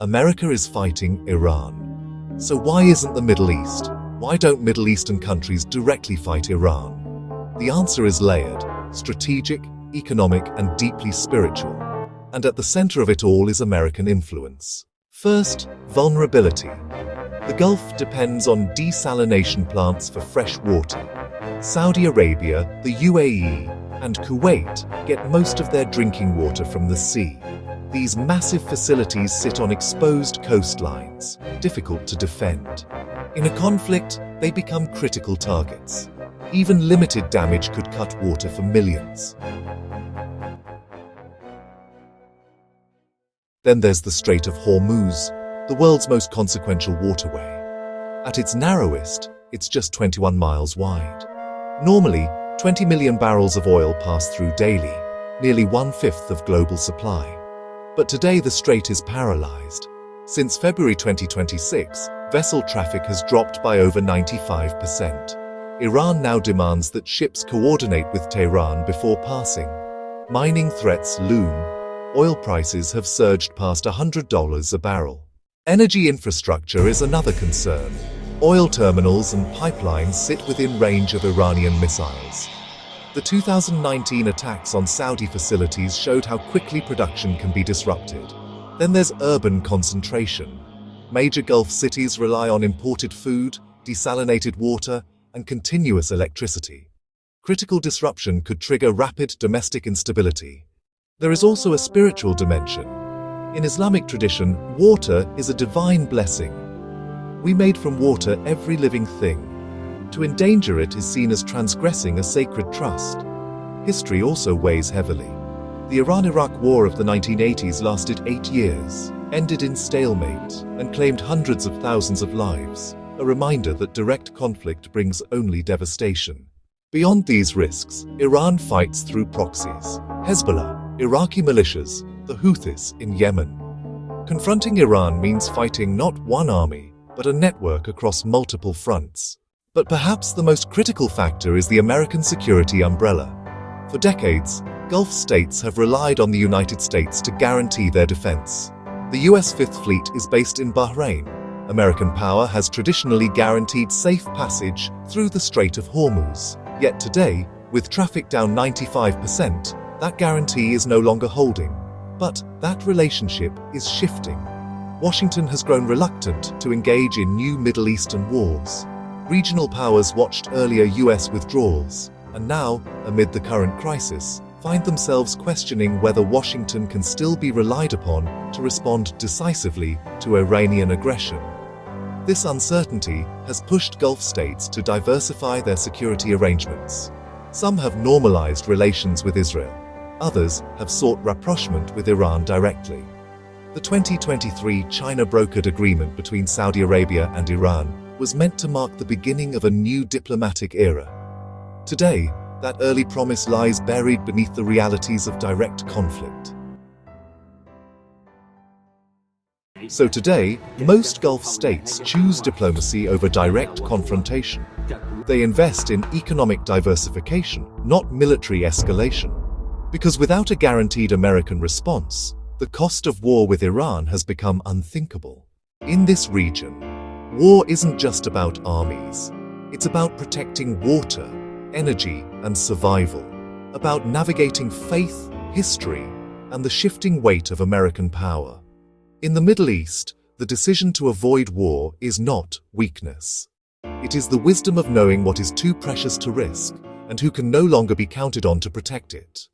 America is fighting Iran. So why isn't the Middle East? Why don't Middle Eastern countries directly fight Iran? The answer is layered, strategic, economic, and deeply spiritual. And at the center of it all is American influence. First, vulnerability. The Gulf depends on desalination plants for fresh water. Saudi Arabia, the UAE, and Kuwait get most of their drinking water from the sea. These massive facilities sit on exposed coastlines, difficult to defend. In a conflict, they become critical targets. Even limited damage could cut water for millions. Then there's the Strait of Hormuz, the world's most consequential waterway. At its narrowest, it's just 21 miles wide. Normally, 20 million barrels of oil pass through daily, nearly 1/5 of global supply. But today the strait is paralyzed. Since February 2026, vessel traffic has dropped by over 95%. Iran now demands that ships coordinate with Tehran before passing. Mining threats loom. Oil prices have surged past $100 a barrel. Energy infrastructure is another concern. Oil terminals and pipelines sit within range of Iranian missiles. The 2019 attacks on Saudi facilities showed how quickly production can be disrupted. Then there's urban concentration. Major Gulf cities rely on imported food, desalinated water, and continuous electricity. Critical disruption could trigger rapid domestic instability. There is also a spiritual dimension. In Islamic tradition, water is a divine blessing. We made from water every living thing. To endanger it is seen as transgressing a sacred trust. History also weighs heavily. The Iran-Iraq War of the 1980s lasted 8 years, ended in stalemate, and claimed hundreds of thousands of lives, a reminder that direct conflict brings only devastation. Beyond these risks, Iran fights through proxies. Hezbollah, Iraqi militias, the Houthis in Yemen. Confronting Iran means fighting not one army, but a network across multiple fronts. But perhaps the most critical factor is the American security umbrella. For decades, Gulf states have relied on the United States to guarantee their defense. The US Fifth Fleet is based in Bahrain. American power has traditionally guaranteed safe passage through the Strait of Hormuz. Yet today, with traffic down 95%, that guarantee is no longer holding. But that relationship is shifting. Washington has grown reluctant to engage in new Middle Eastern wars. Regional powers watched earlier US withdrawals, and now, amid the current crisis, find themselves questioning whether Washington can still be relied upon to respond decisively to Iranian aggression. This uncertainty has pushed Gulf states to diversify their security arrangements. Some have normalized relations with Israel. Others have sought rapprochement with Iran directly. The 2023 China-brokered agreement between Saudi Arabia and Iran was meant to mark the beginning of a new diplomatic era. Today, that early promise lies buried beneath the realities of direct conflict. So today, most Gulf states choose diplomacy over direct confrontation. They invest in economic diversification, not military escalation. Because without a guaranteed American response, the cost of war with Iran has become unthinkable. In this region, war isn't just about armies. It's about protecting water, energy, and survival. About navigating faith, history, and the shifting weight of American power. In the Middle East, the decision to avoid war is not weakness. It is the wisdom of knowing what is too precious to risk and who can no longer be counted on to protect it.